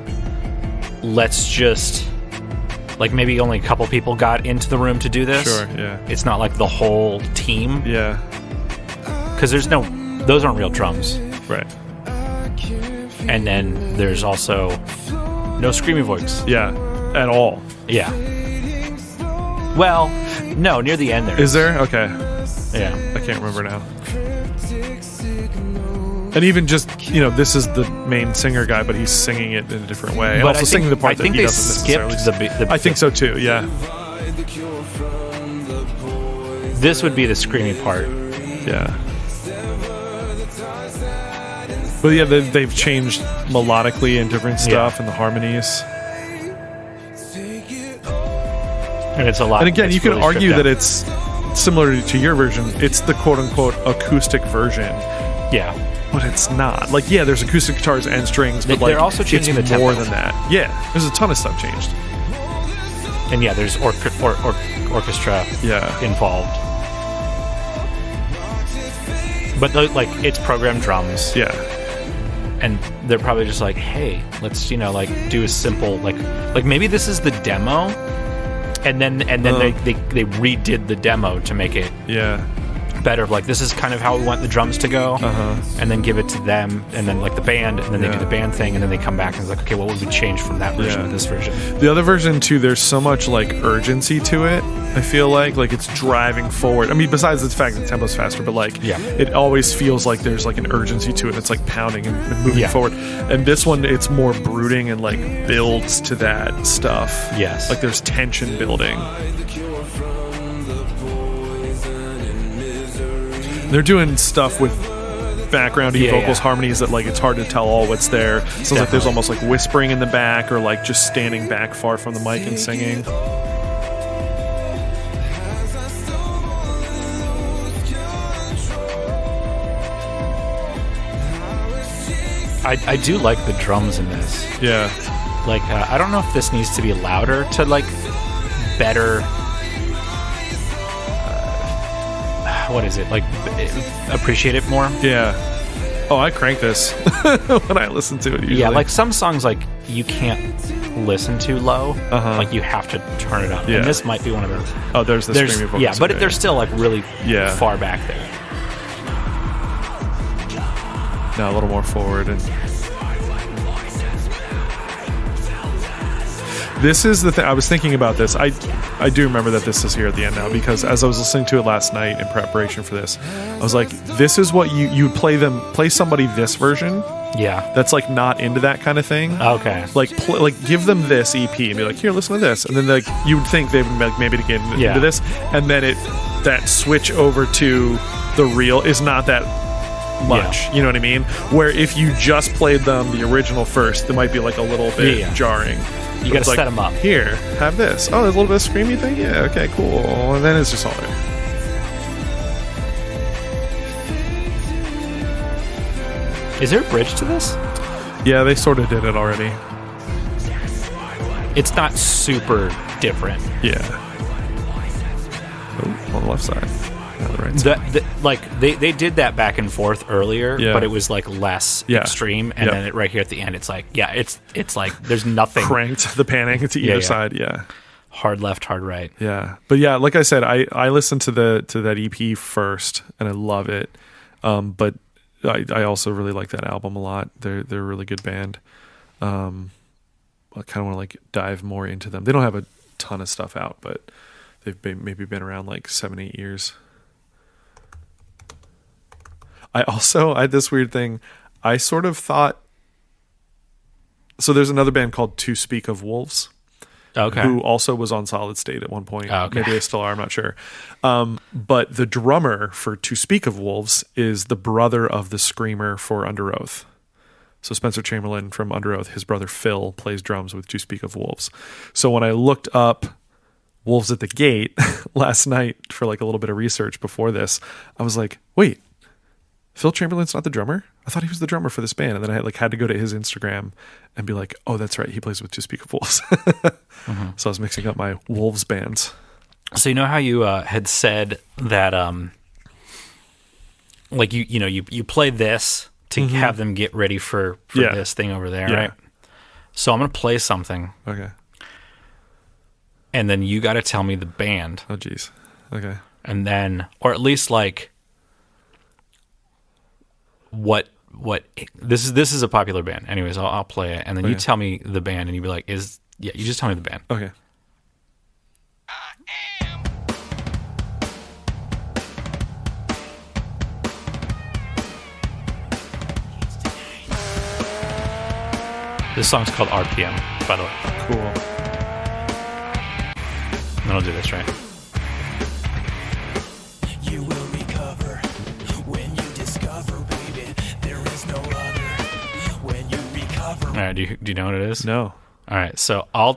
let's just like maybe only a couple people got into the room to do this. Sure, yeah. It's not like the whole team Yeah. because those aren't real drums. Right. And then there's also no screaming voice. Yeah. At all. Yeah. Well, no, near the end there Is there? Okay. Yeah. I can't remember now. And even just, this is the main singer guy, but he's singing it in a different way. And But also singing the part I think that he they doesn't skipped necessarily. the I think so too, yeah. This would be the screaming part. Yeah. But yeah, they've changed melodically and different stuff and the harmonies. And it's a lot. And again, it's you can really argue stripped that down. it's similar to your version. It's the quote-unquote acoustic version, Yeah. but it's not. Like, yeah, there's acoustic guitars and strings, but They're like also changing it's the more tempo. than that. Yeah, there's a ton of stuff changed. And yeah, there's orchestra Yeah. involved. But it's programmed drums. Yeah. And they're probably just like, hey, let's do a simple like maybe this is the demo, and then they redid the demo to make it Yeah. better. Like this is kind of how we want the drums to go, Uh-huh. and then give it to them, and then like the band, and then they do Yeah. the band thing, and then they come back and it's like, okay, what would we change from that version Yeah. to this version? The other version too, there's so much like urgency to it. I feel like it's driving forward. I mean, besides the fact that the tempo's faster, but like Yeah. it always feels like there's like an urgency to it. It's like pounding and moving Yeah. forward. And this one, it's more brooding and like builds to that stuff. Yes. Like there's tension building. They're doing stuff with backgroundy Yeah, vocals, yeah. harmonies that like it's hard to tell all what's there. Sounds like there's almost like whispering in the back or like just standing back far from the mic and singing. I do like the drums in this. Yeah. Like, I don't know if this needs to be louder to like better. What is it like? Appreciate it more. Yeah. Oh, I crank this when I listen to it usually. Yeah, like some songs, like you can't listen too low. Uh-huh. Like you have to turn it up. Yeah. And this might be one of those. Oh, there's the screaming vocals. Yeah, but okay. they're still like really Yeah. far back there. Now a little more forward. And this is the thing. I was thinking about this. I do remember that this is here at the end now because as I was listening to it last night in preparation for this, I was like, this is what you play somebody this version Yeah. that's like not into that kind of thing. Okay. Like give them this EP and be like, here, listen to this, and then like you would think they would like maybe to get Yeah. into this, and then that switch over to the real is not that much. Yeah. You know what I mean? Where if you just played them the original first, it might be like a little bit Yeah. jarring. You But got it's to like, set them up. Here, have this. Oh, there's a little bit of screamy thing. Yeah, okay, cool. And then it's just all there. Is there a bridge to this? Yeah, they sort of did it already. It's not super different. Yeah. on the left side. Yeah, the right side. Like they did that back and forth earlier, Yeah. but it was like less extreme. And then right here at the end, it's like it's like there's nothing Cranked the panning to either side. Yeah. Hard left, hard right. Yeah. But yeah, like I said, I listened to that EP first, and I love it. But I also really like that album a lot. They're a really good band. I kind of want to like dive more into them. They don't have a ton of stuff out, but they've maybe been around like 7-8 years. I had this weird thing. I sort of thought, so there's another band called To Speak of Wolves. Okay. Who also was on Solid State at one point. Oh, okay. Maybe they still are, I'm not sure. But the drummer for To Speak of Wolves is the brother of the screamer for Under Oath. So Spencer Chamberlain from Under Oath, his brother Phil plays drums with To Speak of Wolves. So when I looked up Wolves at the Gate last night for like a little bit of research before this, I was like, wait, Phil Chamberlain's not the drummer? I thought he was the drummer for this band. And then I had to go to his Instagram and be like, oh, that's right. He plays with To Speak of Wolves. So I was mixing up my Wolves bands. So you know how you had said that like you play this to have them get ready for this thing over there, right? So I'm going to play something. Okay. And then you got to tell me the band. Oh, geez. Okay. And then, or at least like what this is a popular band. Anyways, I'll play it, and then you tell me the band, and you'd be like, you just tell me the band. Okay. This song's called RPM, by the way. Cool. And then I'll do this, right? You will recover when you discover, baby, there is no other. When you recover. All right, do you know what it is? No. All right, so I'll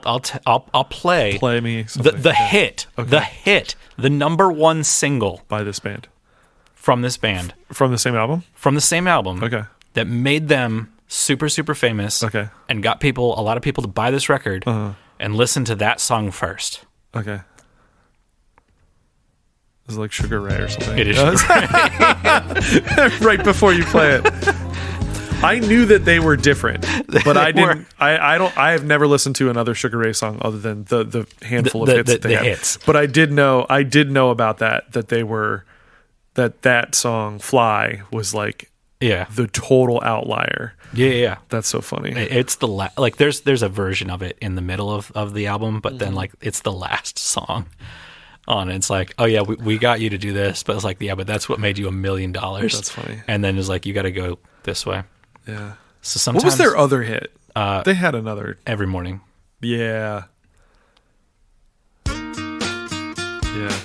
play me the hit, the number one single by this band. From this band. From the same album? From the same album. Okay. That made them super, super famous. Okay. And got a lot of people to buy this record and listen to that song first. Okay. It's like Sugar Ray or something. It is Sugar Ray. Right before you play it. I knew that they were different, but I didn't. I have never listened to another Sugar Ray song other than the handful of hits that they had. Hits. But I did know about that they were that song Fly was like the total outlier. Yeah. That's so funny. It's the like there's a version of it in the middle of the album, but then like it's the last song on it. It's like, oh yeah, we got you to do this, but it's like, yeah, but that's what made you $1 million. That's funny. And then it's like, you got to go this way. Yeah. So sometimes, what was their other hit? They had another. Every Morning. Yeah. Yeah.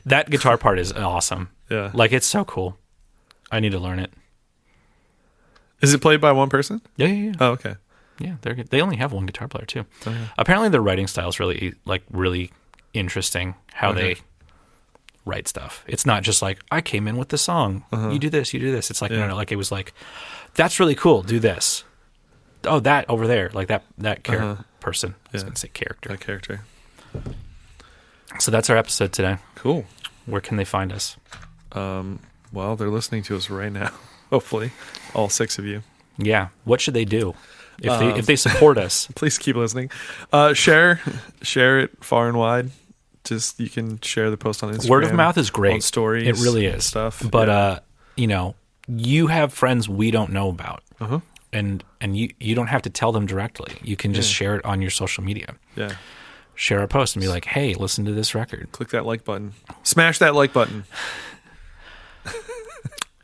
That guitar part is awesome. Yeah. Like, it's so cool. I need to learn it. Is it played by one person? Yeah. Oh, okay. Yeah, they only have one guitar player too. Oh, yeah. Apparently, their writing style is really interesting. How they write stuff. It's not just like, I came in with the song. You do this. It's like no, like it was like, that's really cool. Do this. Oh, that over there, like that person. I was gonna say character. That character. So that's our episode today. Cool. Where can they find us? Well, they're listening to us right now. Hopefully, all 6 of you. Yeah. What should they do if they support us? Please keep listening. Share it far and wide. Just you can share the post on Instagram. Word of mouth is great. On stories, it really is. Stuff. But you have friends we don't know about, and you don't have to tell them directly. You can just share it on your social media. Yeah. Share a post and be like, "Hey, listen to this record." Click that like button. Smash that like button.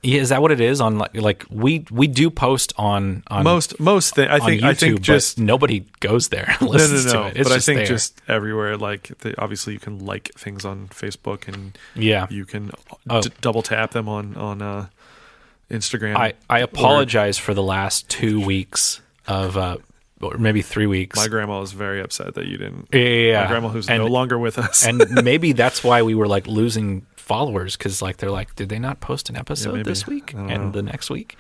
Yeah, is that what it is? On like we do post on most thing. I think YouTube, I think just nobody goes there. And listens to it. It's but I just think there. just everywhere. Like obviously you can like things on Facebook and you can double tap them on Instagram. I apologize for the last 2 weeks of. Or maybe 3 weeks. My grandma was very upset that you didn't. Yeah. My grandma, who's no longer with us, and maybe that's why we were like losing followers because like they're like, did they not post an episode this week and the next week?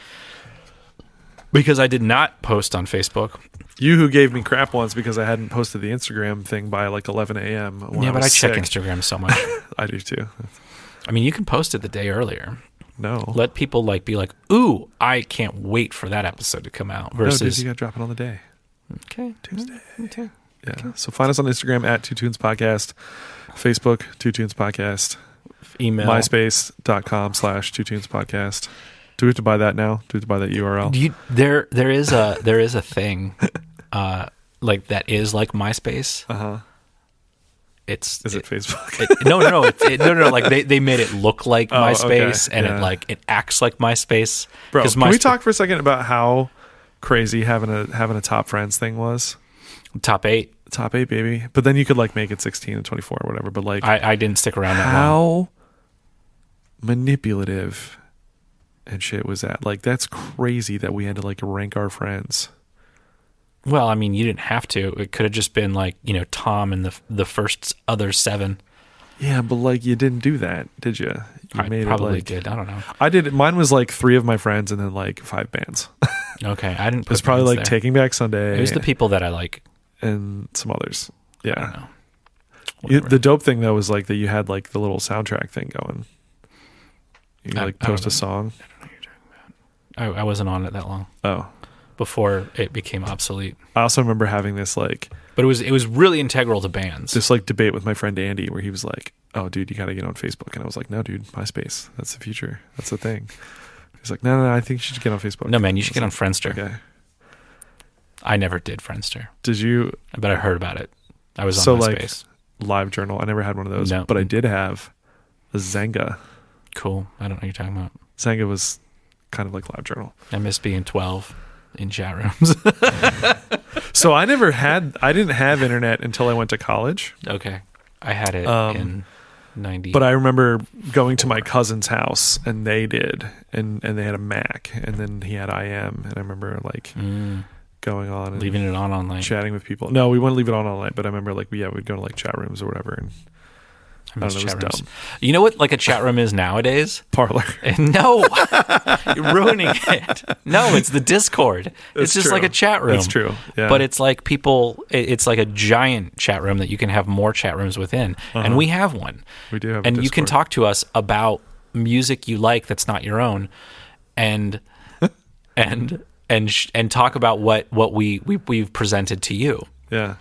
Because I did not post on Facebook. You who gave me crap once because I hadn't posted the Instagram thing by like 11 a.m. when Yeah, I but I was check sick. Instagram so much. I do too. I mean, you can post it the day earlier. No. Let people like be like, ooh, I can't wait for that episode to come out. No, dude, Versus, you got to drop it on the day. okay, Tuesday. okay. Yeah. So find us on Instagram at Two Tunes Podcast, Facebook, Two Tunes Podcast, Email. myspace.com/Two Tunes Podcast. Do we have to buy that now? Do we have to buy that URL? There is a thing, like that is like MySpace. Uh-huh. Is Is it Facebook? No. Like they made it look like MySpace, okay. and Yeah. it acts like MySpace. Bro, 'Cause can we talk for a second about how crazy having a top friends thing was? top 8? Top 8, baby. But then you could like make it 16 and 24 or whatever. But like, I didn't stick around that long. how manipulative and shit was that? Like, that's crazy that we had to like rank our friends. Well, I mean, you didn't have to. It could have just been like, Tom and the first other 7. Yeah, but like you didn't do that, did you? You I made probably it like, did. I don't know. I did. Mine was like 3 of my friends and then like 5 bands. Okay, I didn't. It was put probably bands like there. Taking Back Sunday. It was the people that I like. and some others. I don't Yeah. know. The dope thing though was like that you had like the little soundtrack thing going. You I- like I don't post a know. song. I wasn't on it that long Oh. before it became obsolete. I also remember having this like But it was really integral to bands. debate with my friend Andy where he was like, "Oh, dude, you got to get on Facebook," and I was like, "No, dude, MySpace. That's the future. That's the thing." He's like, "No, I think you should get on Facebook." No, man, you should I get on was Friendster. like, Okay. I never did Friendster, Did you but I heard about it. I was on So, like, MySpace. Live Journal? I never had one of those, No. but I did have a Zanga. Cool. I don't know what you're talking about. Zanga was kind of like Live Journal. I miss being 12 in chat rooms. So I didn't have internet until I went to college. Okay. I had it in 90. But I remember going to my cousin's house and they did, and they had a Mac, and then he had IM, and I remember like going on and leaving it on all night. chatting with people. No, we wouldn't leave it on all night, but I remember like we'd go to like chat rooms or whatever, and I miss I don't know, it chat was rooms. You know what like a chat room is nowadays? Parlor. No. You're ruining it. No, it's the Discord. It's That's just true. like a chat room. That's true. Yeah. But it's like it's like a giant chat room that you can have more chat rooms within. And we have one. We do have a And you can Discord. talk to us about music you like that's not your own, and talk about what we've presented to you. Yeah.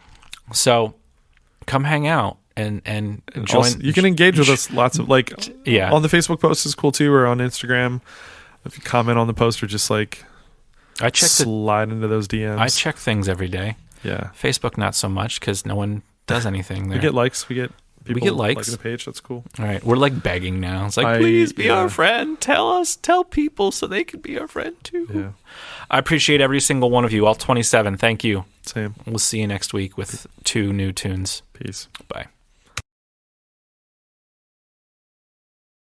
So come hang out and join. Also, you can engage with us lots of like Yeah. on the Facebook post is cool too, or on Instagram. If you comment on the post or just like I check slide into those DMs. I check things every day. Yeah. Facebook not so much because no one does anything there. We get likes. We get people get likes. liking the page. That's cool. All right, we're like begging now. It's like, please be our friend. Tell people so they can be our friend too. Yeah. I appreciate every single one of you, all 27. Thank you. Same. We'll see you next week with 2 new tunes. Peace. Bye.